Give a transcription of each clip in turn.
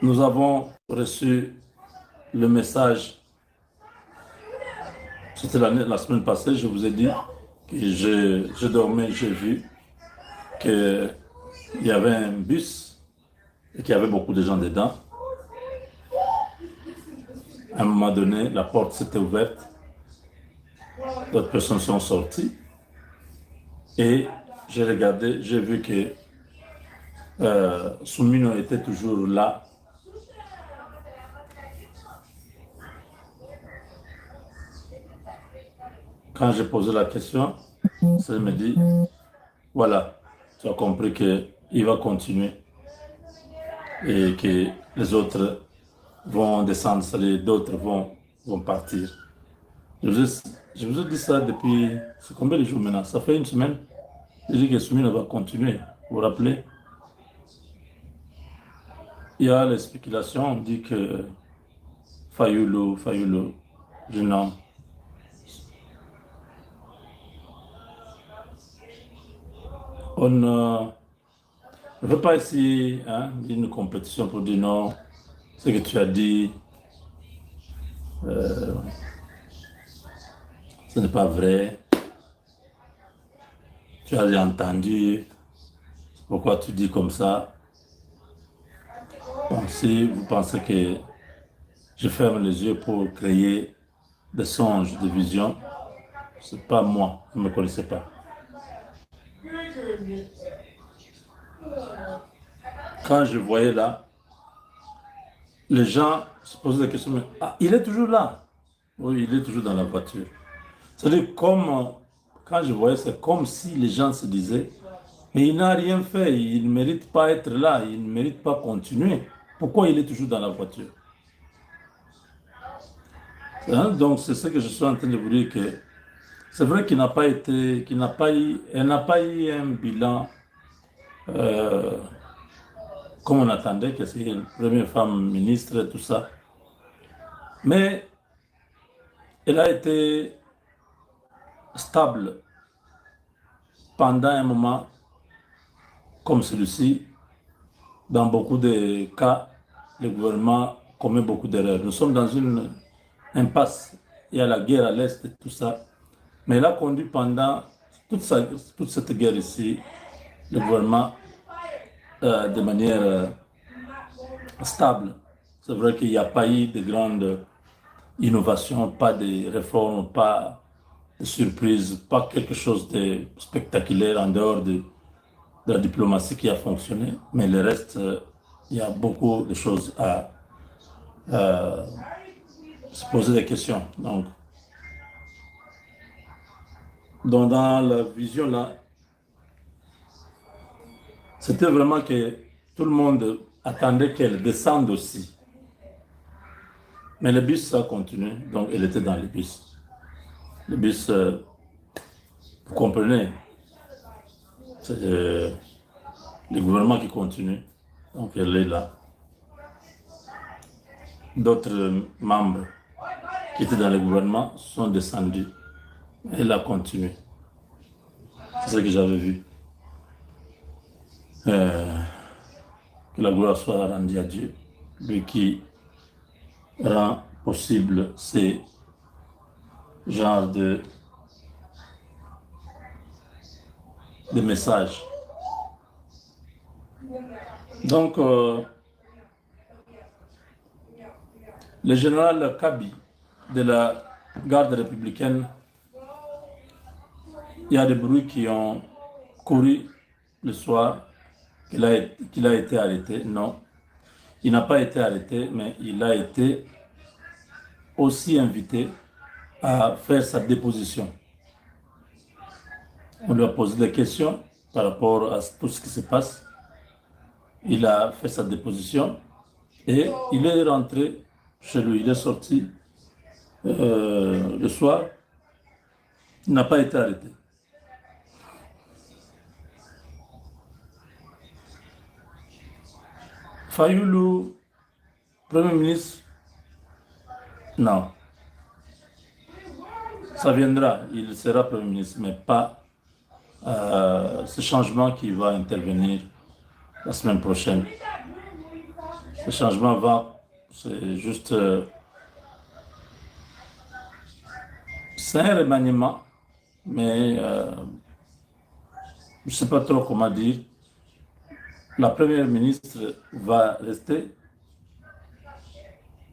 Nous avons reçu le message, c'était la semaine passée, je vous ai dit que je dormais, j'ai vu qu'il y avait un bus et qu'il y avait beaucoup de gens dedans. À un moment donné, la porte s'était ouverte, d'autres personnes sont sorties et j'ai regardé, j'ai vu que Soumino était toujours là. Quand j'ai posé la question, ça me dit, voilà, tu as compris qu'il va continuer et que les autres vont descendre, d'autres vont partir. Je vous, ai, je vous ai dit ça depuis, c'est combien de jours maintenant? Ça fait une semaine. Je dis que Soumino va continuer. Vous vous rappelez? Il y a les spéculations, on dit que Fayulu, jeune homme, on ne veut pas ici une compétition pour dire non, ce que tu as dit, euh, ce n'est pas vrai. Tu as entendu, pourquoi tu dis comme ça? Bon, si vous pensez que je ferme les yeux pour créer des songes, des visions, c'est pas moi, vous ne me connaissez pas. Quand je voyais là, les gens se posaient des questions, mais il est toujours là. Oui, il est toujours dans la voiture. C'est-à-dire, quand je voyais, c'est comme si les gens se disaient, mais il n'a rien fait, il ne mérite pas être là, il ne mérite pas continuer. Pourquoi il est toujours dans la voiture? Donc, c'est ce que je suis en train de vous dire, que c'est vrai qu'il n'a pas été, elle n'a pas eu un bilan euh, comme on attendait, que c'est une première femme ministre et tout ça. Mais elle a été stable pendant un moment comme celui-ci. Dans beaucoup de cas, le gouvernement commet beaucoup d'erreurs. Nous sommes dans une impasse. Il y a la guerre à l'Est et tout ça. Mais elle a conduit pendant toute cette guerre ici, le gouvernement de manière stable. C'est vrai qu'il n'y a pas eu de grandes innovations, pas de réformes, pas de surprises, pas quelque chose de spectaculaire en dehors de la diplomatie qui a fonctionné. Mais le reste, il y a beaucoup de choses à se poser des questions. Donc dans la vision là, c'était vraiment que tout le monde attendait qu'elle descende aussi. Mais le bus, ça a continué, donc elle était dans le bus. Le bus, vous comprenez, c'est le gouvernement qui continue, donc elle est là. D'autres membres qui étaient dans le gouvernement sont descendus. Elle a continué. C'est ce que j'avais vu. Que la gloire soit rendue à Dieu, lui qui rend possible ces genres de messages. Donc, le général Kabi de la garde républicaine, il y a des bruits qui ont couru le soir qu'il a été arrêté. Non, il n'a pas été arrêté, mais il a été aussi invité à faire sa déposition. On lui a posé des questions par rapport à tout ce qui se passe. Il a fait sa déposition et il est rentré chez lui. Il est sorti le soir. Il n'a pas été arrêté. Fayulu, Premier ministre, non. Ça viendra, il sera Premier ministre, mais pas ce changement qui va intervenir la semaine prochaine. Le changement va, c'est juste, c'est un remaniement, mais je ne sais pas trop comment dire. La première ministre va rester,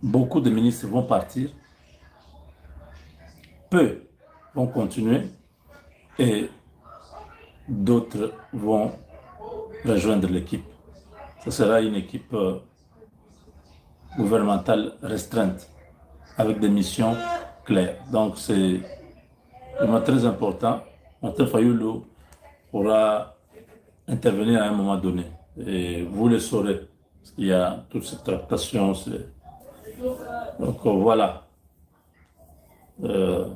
beaucoup de ministres vont partir, peu vont continuer et d'autres vont rejoindre l'équipe. Ce sera une équipe gouvernementale restreinte avec des missions claires. Donc c'est vraiment très important. Martin Fayoulou pourra intervenir à un moment donné. Et vous le saurez. Parce qu'il y a toute cette tractation. Donc voilà. Euh,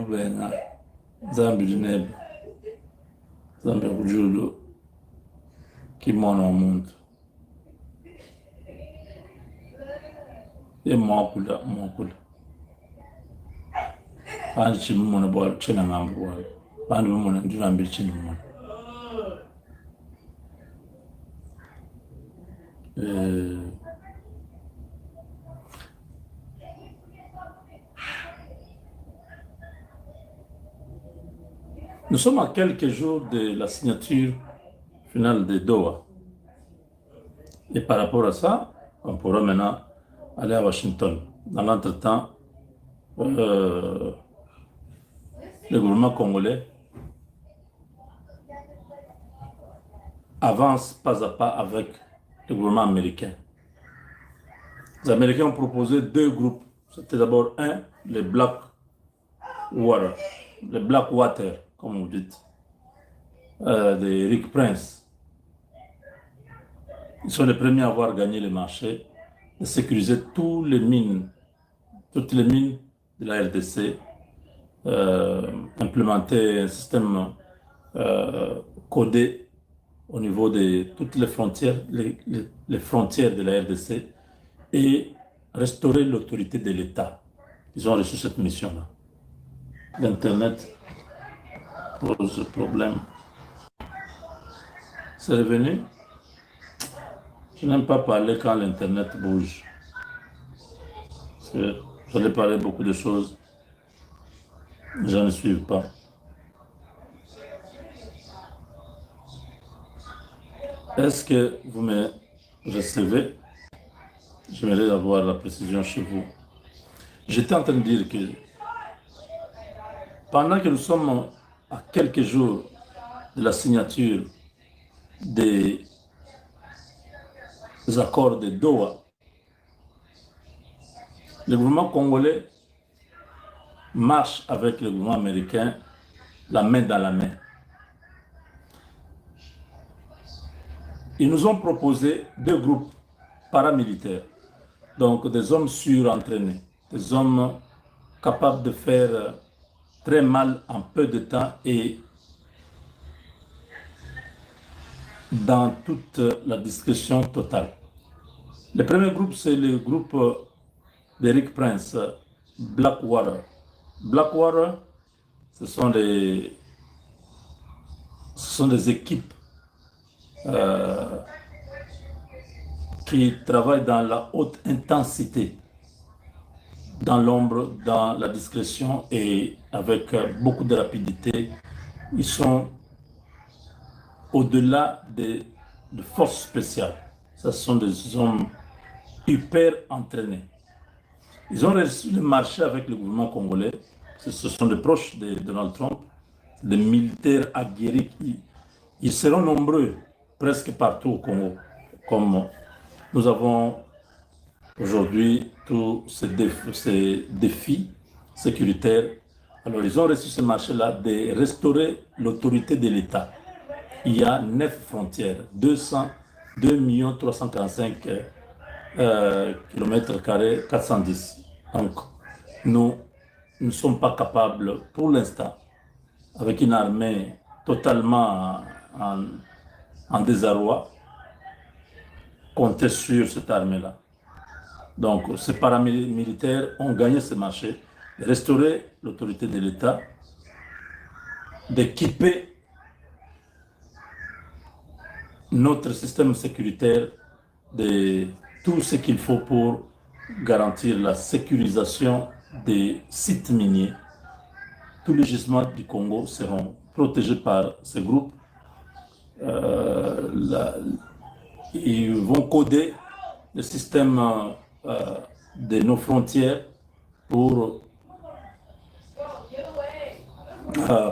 ben, Zambi Dineb, Zambi Rujulu, qui m'en au monde. Et moi, mon coup. Quand je suis mon bois, je suis un bois. Quand je suis un bois, nous sommes à quelques jours de la signature finale de Doha. Et par rapport à ça, on pourra maintenant aller à Washington. Dans l'entretemps, le gouvernement congolais avance pas à pas avec le gouvernement américain. Les Américains ont proposé deux groupes. C'était d'abord les Blackwater, comme vous dites, de Rick Prince. Ils sont les premiers à avoir gagné le marché de sécuriser toutes les mines de la RDC, implémenter un système codé au niveau de toutes les frontières, les frontières de la RDC et restaurer l'autorité de l'État. Ils ont reçu cette mission-là. L'Internet pose problème. C'est revenu. Je n'aime pas parler quand l'Internet bouge. Parce que j'allais parler beaucoup de choses. Les gens ne suivent pas. Est-ce que vous me recevez? J'aimerais avoir la précision chez vous. J'étais en train de dire que pendant que nous sommes à quelques jours de la signature des accords de Doha, le gouvernement congolais marche avec le gouvernement américain la main dans la main. Ils nous ont proposé deux groupes paramilitaires, donc des hommes surentraînés, des hommes capables de faire très mal en peu de temps et dans toute la discrétion totale. Le premier groupe, c'est le groupe d'Eric Prince, Blackwater. Blackwater, ce sont des équipes qui travaillent dans la haute intensité, dans l'ombre, dans la discrétion et avec beaucoup de rapidité. Ils sont au-delà de forces spéciales. Ce sont des hommes hyper entraînés. Ils ont réussi le marché avec le gouvernement congolais. Ce sont des proches de Donald Trump, des militaires aguerris. Ils seront nombreux presque partout au Congo. Comme nous avons aujourd'hui tous ces défis sécuritaires. Alors ils ont reçu ce marché-là de restaurer l'autorité de l'État. Il y a 9 frontières, 2 345 km², 410. Donc, nous ne sommes pas capables, pour l'instant, avec une armée totalement en désarroi, compter sur cette armée-là. Donc, ces paramilitaires ont gagné ce marché, restaurer l'autorité de l'État d'équiper notre système sécuritaire de tout ce qu'il faut pour garantir la sécurisation des sites miniers. Tous les gisements du Congo seront protégés par ce groupe. Ils vont coder le système de nos frontières pour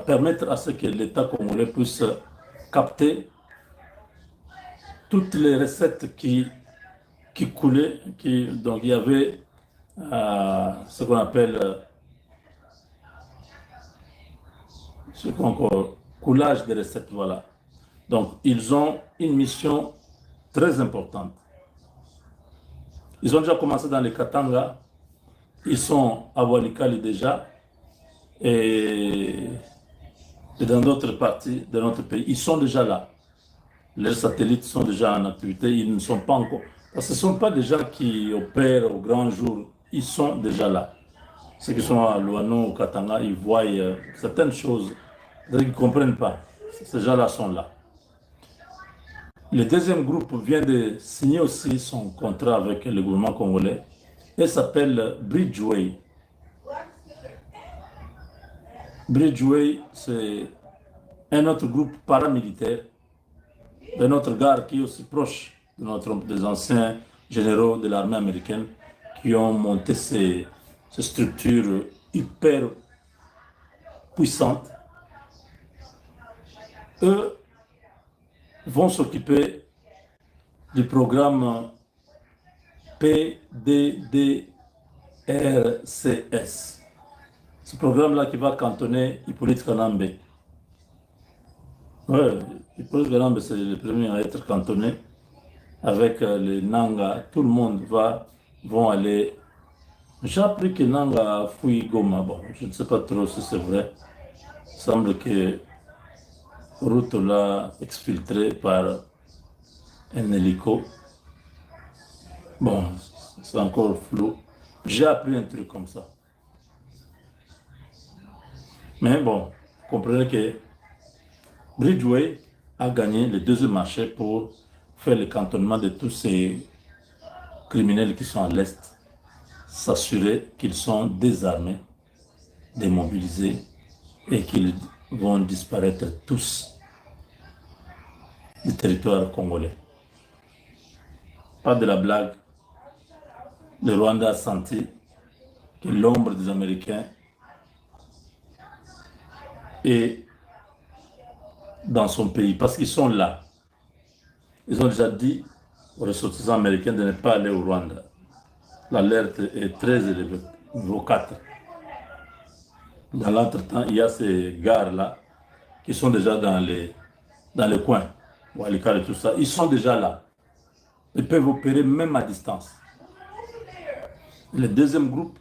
permettre à ce que l'État congolais puisse capter toutes les recettes qui coulaient. Donc il y avait ce qu'on appelle coulage des recettes, voilà. Donc ils ont une mission très importante. Ils ont déjà commencé dans les Katanga, ils sont à Walikali déjà, et dans d'autres parties de notre pays. Ils sont déjà là. Les satellites sont déjà en activité, ils ne sont pas encore... Parce que ce ne sont pas des gens qui opèrent au grand jour, ils sont déjà là. Ceux qui sont à Luano, au Katanga, ils voient certaines choses, ils ne comprennent pas. Ces gens-là sont là. Le deuxième groupe vient de signer aussi son contrat avec le gouvernement congolais et s'appelle Bridgeway. Bridgeway, c'est un autre groupe paramilitaire de notre garde qui est aussi proche des anciens généraux de l'armée américaine qui ont monté ces structures hyper puissantes. Eux vont s'occuper du programme PDDRCS. Ce programme-là qui va cantonner Hippolyte Kanambe. Oui, Hippolyte Kanambe, c'est le premier à être cantonné. Avec les Nanga, tout le monde vont aller. J'ai appris que Nanga a fouillé Goma. Bon, je ne sais pas trop si c'est vrai. Il semble que route là exfiltrée par un hélico. Bon, c'est encore flou. J'ai appris un truc comme ça. Mais bon, comprenez que Bridgeway a gagné le deuxième marché pour faire le cantonnement de tous ces criminels qui sont à l'Est, s'assurer qu'ils sont désarmés, démobilisés et qu'ils vont disparaître tous du territoire congolais. Pas de la blague. Le Rwanda a senti que l'ombre des Américains est dans son pays parce qu'ils sont là. Ils ont déjà dit aux ressortissants américains de ne pas aller au Rwanda. L'alerte est très élevée, niveau 4. Dans l'entretemps, il y a ces gares-là qui sont déjà dans les coins, Walikale et tout ça. Ils sont déjà là. Ils peuvent opérer même à distance. Le deuxième groupe,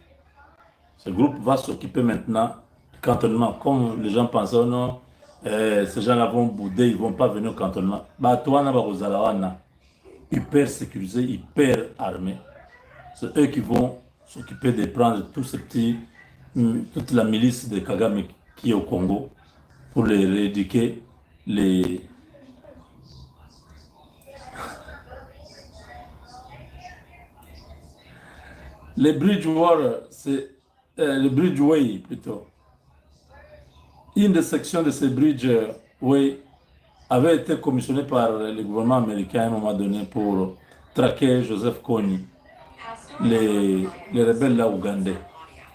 ce groupe va s'occuper maintenant du cantonnement. Comme les gens pensaient, oh non, ces gens-là vont bouder, ils ne vont pas venir au cantonnement. Hyper sécurisés, hyper armés. C'est eux qui vont s'occuper de prendre tous ces petits, toute la milice de Kagame qui est au Congo pour les rééduquer, les Bridgeway, c'est le Bridgeway plutôt. Une des sections de ces Bridgeway avait été commissionnée par le gouvernement américain à un moment donné pour traquer Joseph Kony, les rebelles là ougandais.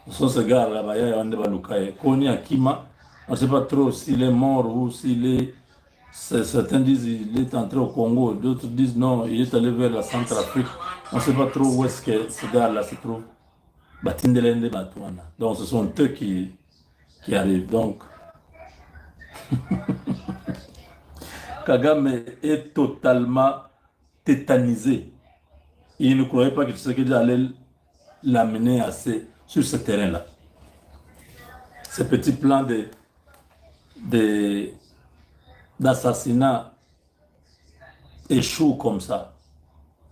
Ce sont ces gars là-bas, il y a Kony Akima, on ne sait pas trop s'il est mort ou s'il est. Certains disent qu'il est entré au Congo, d'autres disent non, il est allé vers la Centrafrique. On ne sait pas trop où est-ce que ce gars-là se trouve. Donc ce sont eux qui arrivent. Donc, Kagame est totalement tétanisé. Il ne croyait pas que Tshisekedi allait l'amener sur ce terrain-là. Ces petits plans d'assassinat échouent comme ça.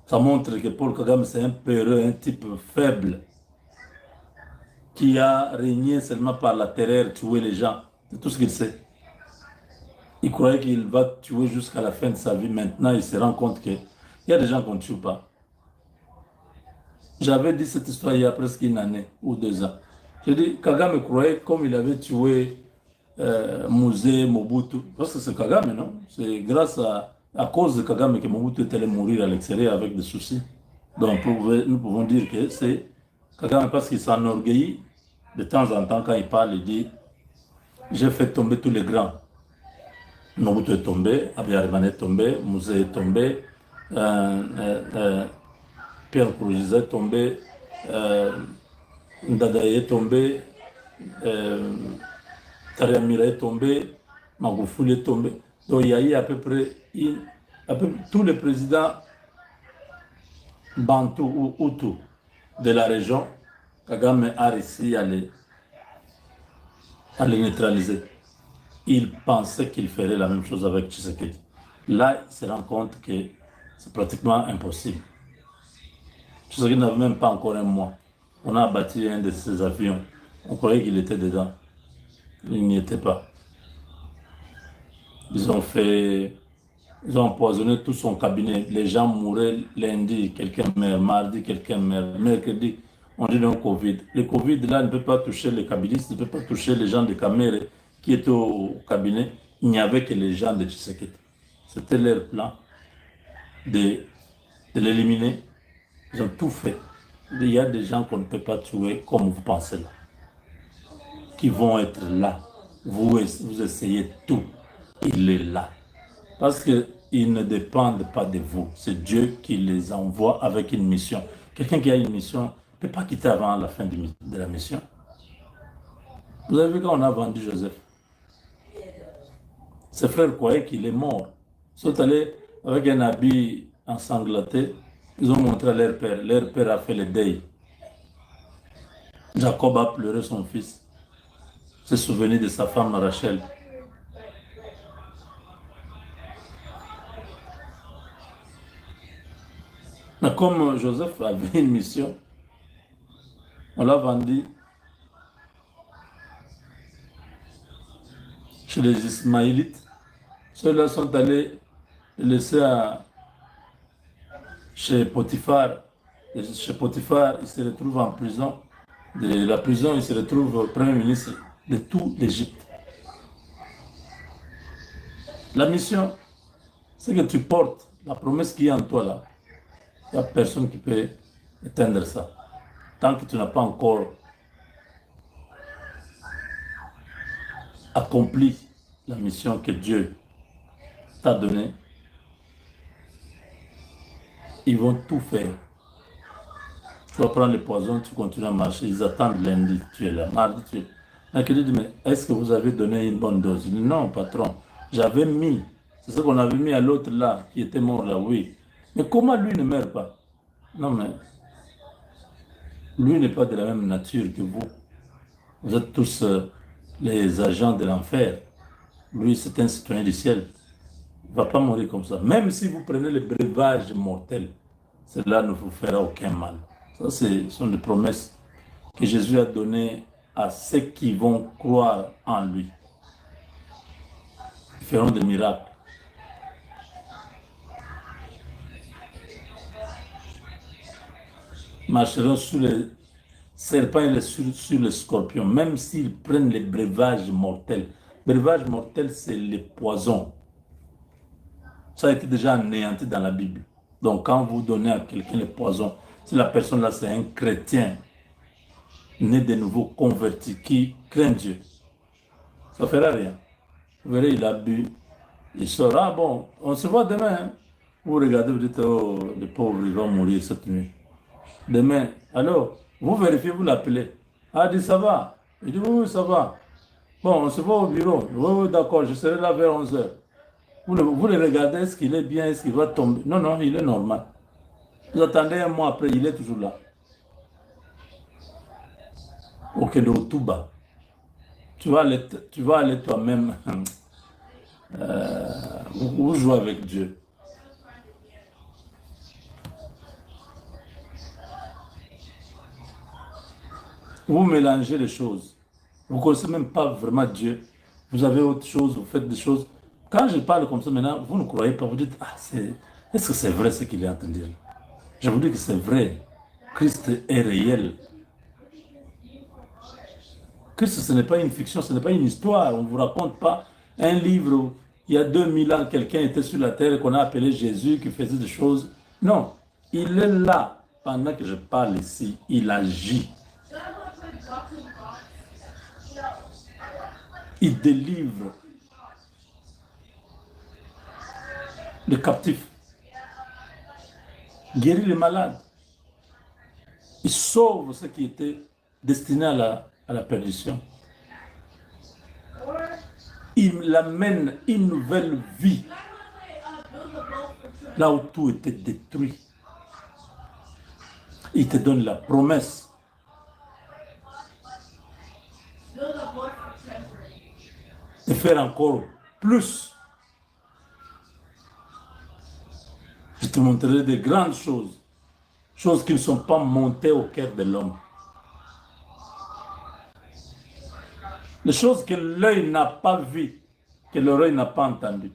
Ça montre que Paul Kagame, c'est un peureux, un type faible, qui a régné seulement par la terreur, tuer les gens. C'est tout ce qu'il sait. Il croyait qu'il va tuer jusqu'à la fin de sa vie. Maintenant, il se rend compte qu'il y a des gens qu'on ne tue pas. J'avais dit cette histoire il y a presque une année ou 2 ans. Je dis, Kagame croyait comme il avait tué Musée, Mobutu. Parce que c'est Kagame, non? C'est grâce à cause de Kagame que Mobutu est allé mourir à l'extérieur avec des soucis. Donc nous pouvons dire que c'est Kagame parce qu'il s'enorgueillit de temps en temps quand il parle, il dit, j'ai fait tomber tous les grands. Mobutu est tombé, Abiyarimana est tombé, Musée est tombé, Pierre Nkurunziza est tombé, Ndadaye est tombé, Tariamira est tombé, Magufuli est tombé. Donc il y a eu à peu près tous les présidents Bantu ou Hutu de la région, Kagame a réussi à les neutraliser. Il pensait qu'il ferait la même chose avec Tshisekedi. Là, il se rend compte que c'est pratiquement impossible. Tshisekedi n'avait même pas encore un mois. On a abattu un de ses avions. On croyait qu'il était dedans. Il n'y était pas. Ils ont empoisonné tout son cabinet. Les gens mouraient lundi, quelqu'un meurt, mardi, quelqu'un meurt, mercredi, on dit non Covid. Le Covid, là, ne peut pas toucher les kabylistes, ne peut pas toucher les gens de Kamere qui étaient au cabinet. Il n'y avait que les gens de Tshisekedi. C'était leur plan de l'éliminer. Ils ont tout fait. Il y a des gens qu'on ne peut pas tuer comme vous pensez là, qui vont être là. Vous essayez tout. Il est là. Parce qu'ils ne dépendent pas de vous. C'est Dieu qui les envoie avec une mission. Quelqu'un qui a une mission ne peut pas quitter avant la fin de la mission. Vous avez vu quand on a vendu Joseph, ses frères croyaient qu'il est mort. Ils sont allés avec un habit ensanglanté. Ils ont montré à leur père. Leur père a fait le deuil. Jacob a pleuré son fils. Se souvenir de sa femme Rachel. Mais comme Joseph avait une mission, on l'a vendu chez les Ismaélites. Ceux-là sont allés le laisser chez Potiphar. Et chez Potiphar, il se retrouve en prison. De la prison, il se retrouve premier ministre de toute l'Égypte. La mission, c'est que tu portes la promesse qui est en toi là. Il n'y a personne qui peut éteindre ça. Tant que tu n'as pas encore accompli la mission que Dieu t'a donnée, ils vont tout faire. Tu vas prendre le poison, tu continues à marcher. Ils attendent lundi, tu es là. Mardi, tu es là. Mercredi dit, mais est-ce que vous avez donné une bonne dose? Il dit, non, patron. J'avais mis. C'est ce qu'on avait mis à l'autre là, qui était mort là, oui. Mais comment lui ne meurt pas? Non, mais lui n'est pas de la même nature que vous. Vous êtes tous les agents de l'enfer. Lui, c'est un citoyen du ciel. Il ne va pas mourir comme ça. Même si vous prenez le breuvage mortel, cela ne vous fera aucun mal. Ça, ce sont des promesses que Jésus a données à ceux qui vont croire en lui. Ils feront des miracles. Marcheront sur les serpents et sur les scorpions, même s'ils prennent les breuvages mortels. Breuvage mortel, c'est le poison. Ça a été déjà anéanti dans la Bible. Donc, quand vous donnez à quelqu'un le poison, si la personne-là, c'est un chrétien, né de nouveau, converti, qui craint Dieu, ça ne fera rien. Vous verrez, il a bu, il sort. Ah bon, on se voit demain. Hein? Vous regardez, vous dites, oh, le pauvre, il va mourir cette nuit. Demain, alors, vous vérifiez, vous l'appelez. Ah, il dit, ça va. Il dit, oui, oui, ça va. Bon, on se voit au bureau. Oui, oui, d'accord, je serai là vers 11 heures. Vous le regardez, est-ce qu'il est bien, est-ce qu'il va tomber? Non, non, il est normal. Vous attendez un mois après, il est toujours là. Ok, donc tout bas. Tu vas aller toi-même. Vous jouez avec Dieu. Vous mélangez les choses. Vous ne connaissez même pas vraiment Dieu. Vous avez autre chose, vous faites des choses. Quand je parle comme ça maintenant, vous ne croyez pas, vous dites, ah, est-ce que c'est vrai ce qu'il est en train de dire? Je vous dis que c'est vrai. Christ est réel. Christ, ce n'est pas une fiction, ce n'est pas une histoire. On ne vous raconte pas un livre où il y a 2000 ans, quelqu'un était sur la terre qu'on a appelé Jésus qui faisait des choses. Non, il est là pendant que je parle ici. Il agit. Il délivre les captifs, guérit les malades. Il sauve ceux qui étaient destinés à la perdition. Il amène une nouvelle vie là où tout était détruit. Il te donne la promesse de faire encore plus. Je te montrerai de grandes choses, choses qui ne sont pas montées au cœur de l'homme. Les choses que l'œil n'a pas vues, que l'oreille n'a pas entendues.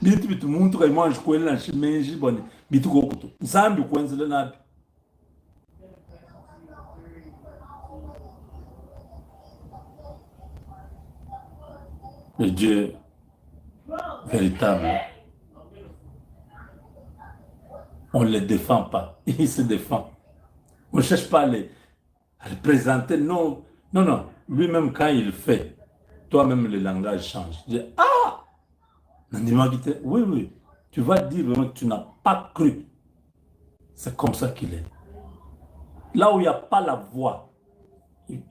Bitu bitu muntu kaimanje kwela shimenji bone bitu kokuto nsambi kwenzele nabi. Le Dieu véritable, on ne le défend pas, il se défend. On ne cherche pas à le présenter, non, non, non. Lui-même quand il fait, toi-même le langage change. Tu dis, ah, oui, oui, tu vas dire vraiment que tu n'as pas cru. C'est comme ça qu'il est. Là où il n'y a pas la voix, il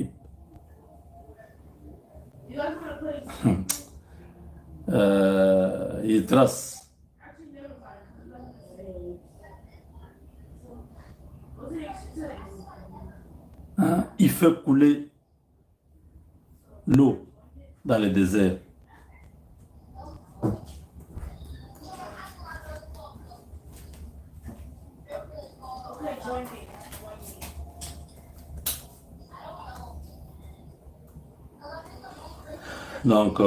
trace. Hein? Il fait couler l'eau dans le désert. Donc,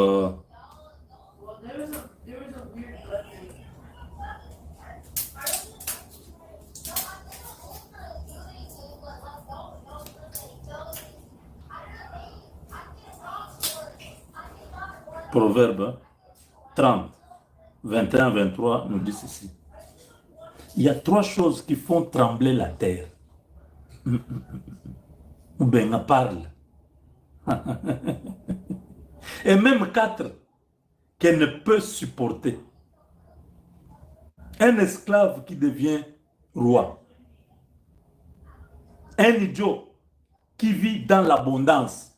Proverbe 30, 21, 23 nous dit ceci. Il y a 3 choses qui font trembler la terre. Ou bien on parle. Et même 4 qu'elle ne peut supporter. Un esclave qui devient roi. Un idiot qui vit dans l'abondance.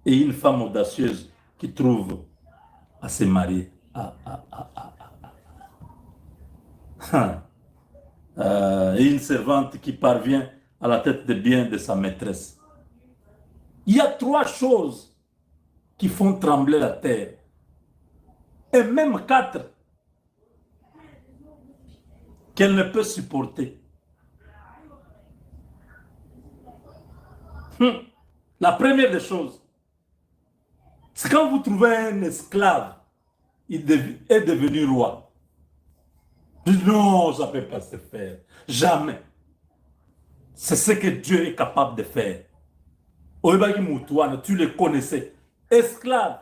Et une femme audacieuse qui trouve à se marier. Et une servante qui parvient à la tête de bien de sa maîtresse. Il y a 3 choses qui font trembler la terre. Et même 4 qu'elle ne peut supporter. La première des choses, c'est quand vous trouvez un esclave, il est devenu roi. Non, ça ne peut pas se faire. Jamais. C'est ce que Dieu est capable de faire. Tu le connaissais. Esclave.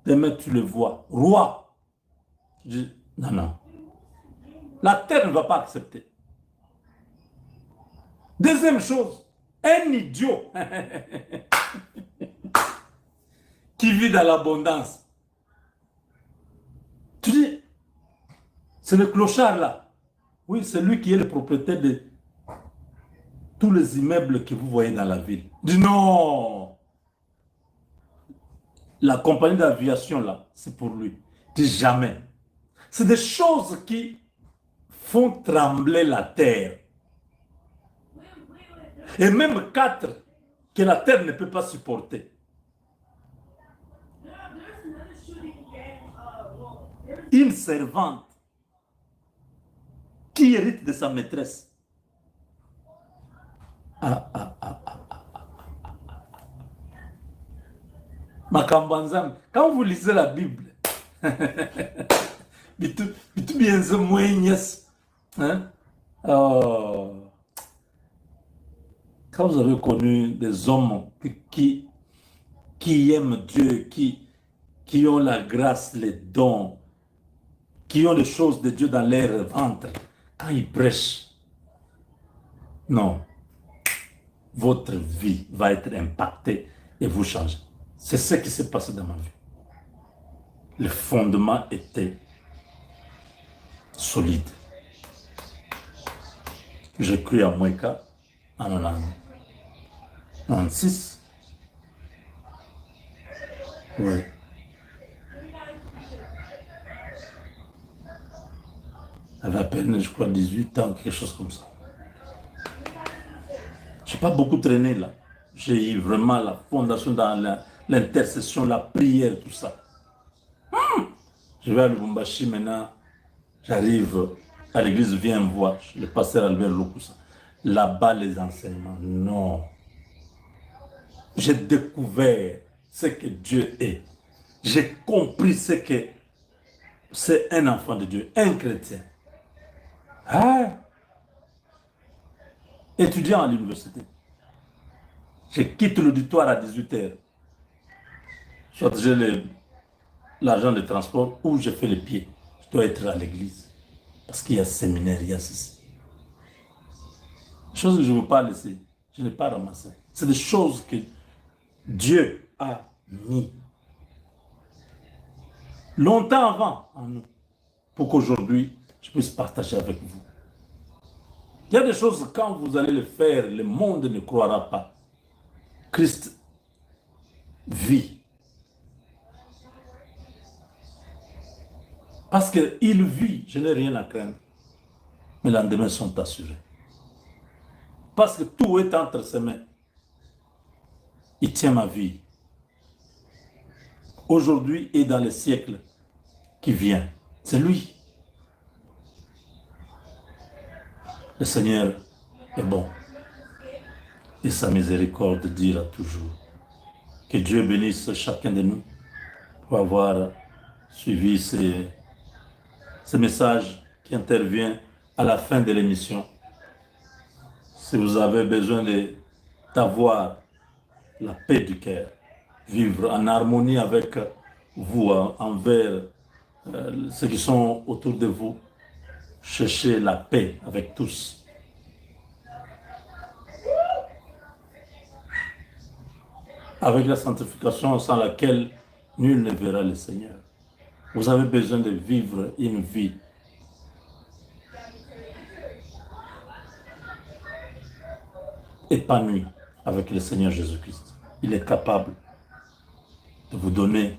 Demain, tu le vois. Roi. Tu dis, non, non. La terre ne va pas accepter. Deuxième chose, un idiot qui vit dans l'abondance. Tu dis, c'est le clochard là. Oui, c'est lui qui est le propriétaire de tous les immeubles que vous voyez dans la ville. Dis non. La compagnie d'aviation là, c'est pour lui. Dis jamais. C'est des choses qui font trembler la terre. Et même 4 que la terre ne peut pas supporter. Une servante qui hérite de sa maîtresse. Makambanzam. Quand vous lisez la Bible, bitu bien moignes. Hein? Oh. Quand vous avez connu des hommes qui aiment Dieu, qui ont la grâce, les dons, qui ont les choses de Dieu dans leur ventre, quand ils prêchent, non, votre vie va être impactée et vous changez. C'est ce qui s'est passé dans ma vie. Le fondement était solide. J'ai cru à Mweka en 96. Oui. J'avais à peine, je crois, 18 ans, quelque chose comme ça. Je n'ai pas beaucoup traîné là. J'ai eu vraiment la fondation dans l'intercession, la prière, tout ça. Je vais à Lubumbashi maintenant. J'arrive à l'église, viens me voir. Le pasteur Albert Lokusa. Là-bas, les enseignements. Non. J'ai découvert ce que Dieu est. J'ai compris ce que c'est un enfant de Dieu, un chrétien. Ah. Étudiant à l'université. Je quitte l'auditoire à 18h. Soit j'ai l'argent de transport ou je fais les pieds. Je dois être à l'église. Parce qu'il y a séminaire, il y a ceci. Les choses que je vous parle ici, je n'ai pas ramassé. C'est des choses que Dieu a mis longtemps avant en nous. Pour qu'aujourd'hui, je puisse partager avec vous. Il y a des choses, quand vous allez le faire, le monde ne croira pas. Christ vit. Parce qu'il vit, je n'ai rien à craindre. Mes lendemains sont assurés. Parce que tout est entre ses mains. Il tient ma vie. Aujourd'hui et dans les siècles qui viennent. C'est lui. Le Seigneur est bon. Et sa miséricorde dira toujours. Que Dieu bénisse chacun de nous pour avoir suivi ce message qui intervient à la fin de l'émission. Si vous avez besoin d'avoir la paix du cœur, vivre en harmonie avec vous, envers ceux qui sont autour de vous, cherchez la paix avec tous. Avec la sanctification sans laquelle nul ne verra le Seigneur. Vous avez besoin de vivre une vie épanouie avec le Seigneur Jésus-Christ. Il est capable de vous donner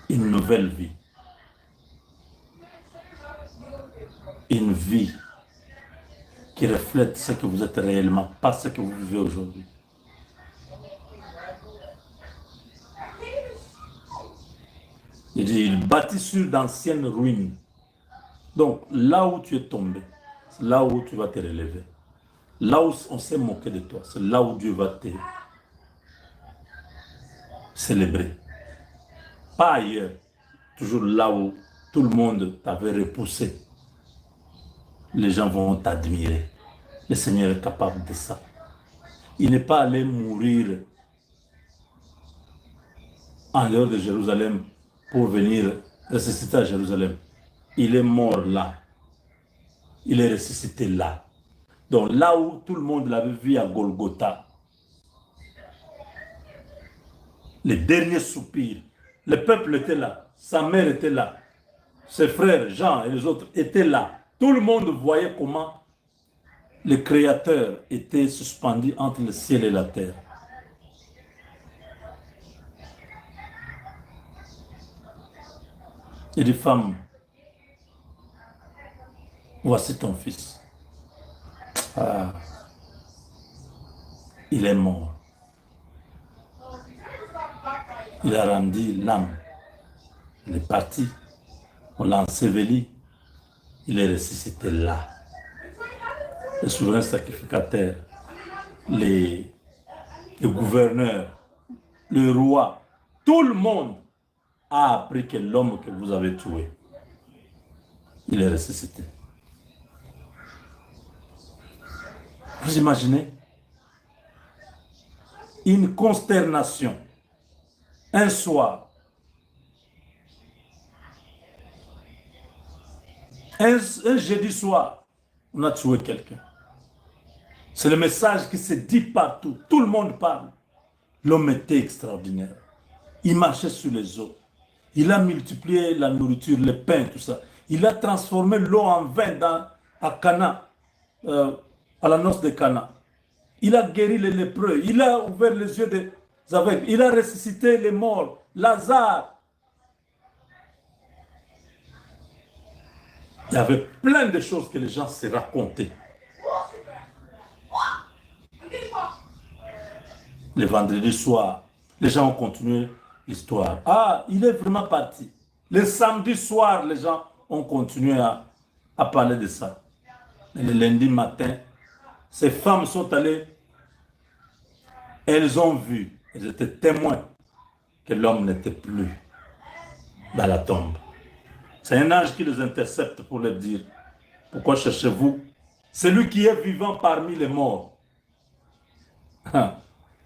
une nouvelle vie. Une vie qui reflète ce que vous êtes réellement, pas ce que vous vivez aujourd'hui. Il dit, il bâtit sur d'anciennes ruines. Donc, là où tu es tombé, c'est là où tu vas te relever. Là où on s'est moqué de toi, c'est là où Dieu va te célébrer. Pas ailleurs, toujours là où tout le monde t'avait repoussé. Les gens vont t'admirer. Le Seigneur est capable de ça. Il n'est pas allé mourir en dehors de Jérusalem pour venir ressusciter à Jérusalem. Il est mort là. Il est ressuscité là. Donc là où tout le monde l'avait vu à Golgotha, les derniers soupirs, le peuple était là, sa mère était là, ses frères Jean et les autres étaient là. Tout le monde voyait comment le Créateur était suspendu entre le ciel et la terre. Il dit, femme, voici ton fils. Ah, il est mort. Il a rendu l'âme. Il est parti. On l'a enseveli. Il est ressuscité là. Le souverain sacrificateur, les le gouverneur, le roi, tout le monde a appris que l'homme que vous avez tué, il est ressuscité. Vous imaginez? Une consternation. Un soir, un jeudi soir, on a tué quelqu'un. C'est le message qui se dit partout. Tout le monde parle. L'homme était extraordinaire. Il marchait sur les eaux. Il a multiplié la nourriture, le pain, tout ça. Il a transformé l'eau en vin à Cana, à la noce de Cana. Il a guéri les lépreux. Il a ouvert les yeux des aveugles. Il a ressuscité les morts. Lazare. Il y avait plein de choses que les gens se racontaient. Le vendredi soir, les gens ont continué l'histoire. Ah, il est vraiment parti. Le samedi soir, les gens ont continué à parler de ça. Et le lundi matin, ces femmes sont allées, elles ont vu, elles étaient témoins que l'homme n'était plus dans la tombe. C'est un ange qui les intercepte pour leur dire, pourquoi cherchez-vous celui qui est vivant parmi les morts?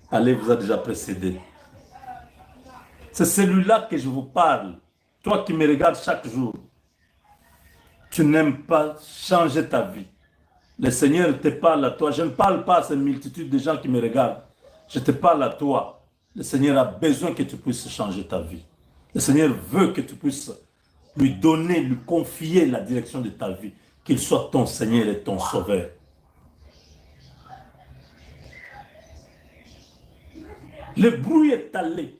Allez, vous a déjà précédé. C'est celui-là que je vous parle. Toi qui me regardes chaque jour, tu n'aimes pas changer ta vie. Le Seigneur te parle à toi. Je ne parle pas à cette multitude de gens qui me regardent. Je te parle à toi. Le Seigneur a besoin que tu puisses changer ta vie. Le Seigneur veut que tu puisses lui donner, lui confier la direction de ta vie. Qu'il soit ton Seigneur et ton Sauveur. Le bruit est allé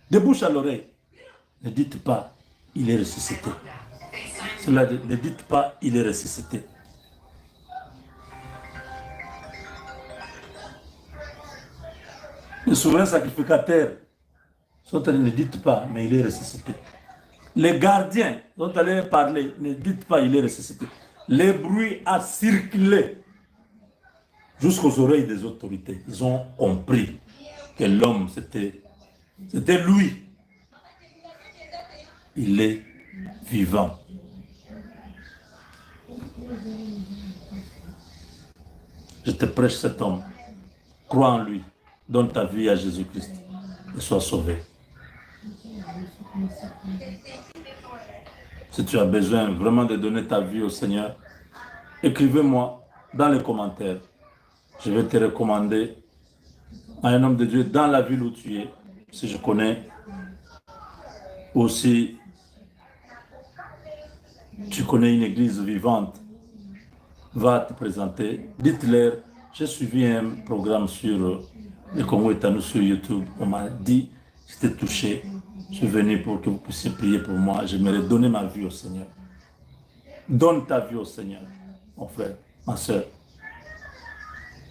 de bouche à l'oreille. Ne dites pas, il est ressuscité. Cela, ne dites pas, il est ressuscité. Le souverain sacrificateur, ne dites pas, mais il est ressuscité. Les gardiens sont allés parler, ne dites pas, il est ressuscité. Le bruit a circulé jusqu'aux oreilles des autorités. Ils ont compris que l'homme, c'était lui. Il est vivant. Je te prêche cet homme. Crois en lui. Donne ta vie à Jésus-Christ et sois sauvé. Si tu as besoin vraiment de donner ta vie au Seigneur, écrivez-moi dans les commentaires. Je vais te recommander à un homme de Dieu dans la ville où tu es, si je connais. Aussi, tu connais une église vivante, va te présenter. Dites-leur, j'ai suivi un programme sur le Congo Etano sur YouTube. On m'a dit, j'étais touché. Je suis venu pour que vous puissiez prier pour moi. J'aimerais donner ma vie au Seigneur. Donne ta vie au Seigneur, mon frère, ma soeur.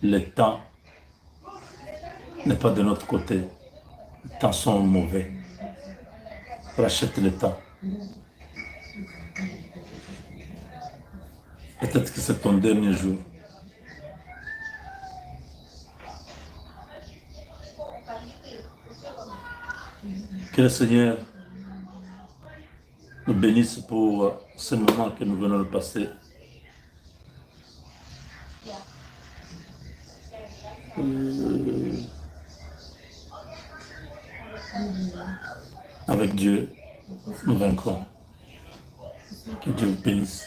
Le temps n'est pas de notre côté. Les temps sont mauvais. Rachète le temps. Peut-être que c'est ton dernier jour. Que le Seigneur nous bénisse pour ce moment que nous venons de passer. Avec Dieu, nous vaincrons. Que Dieu vous bénisse.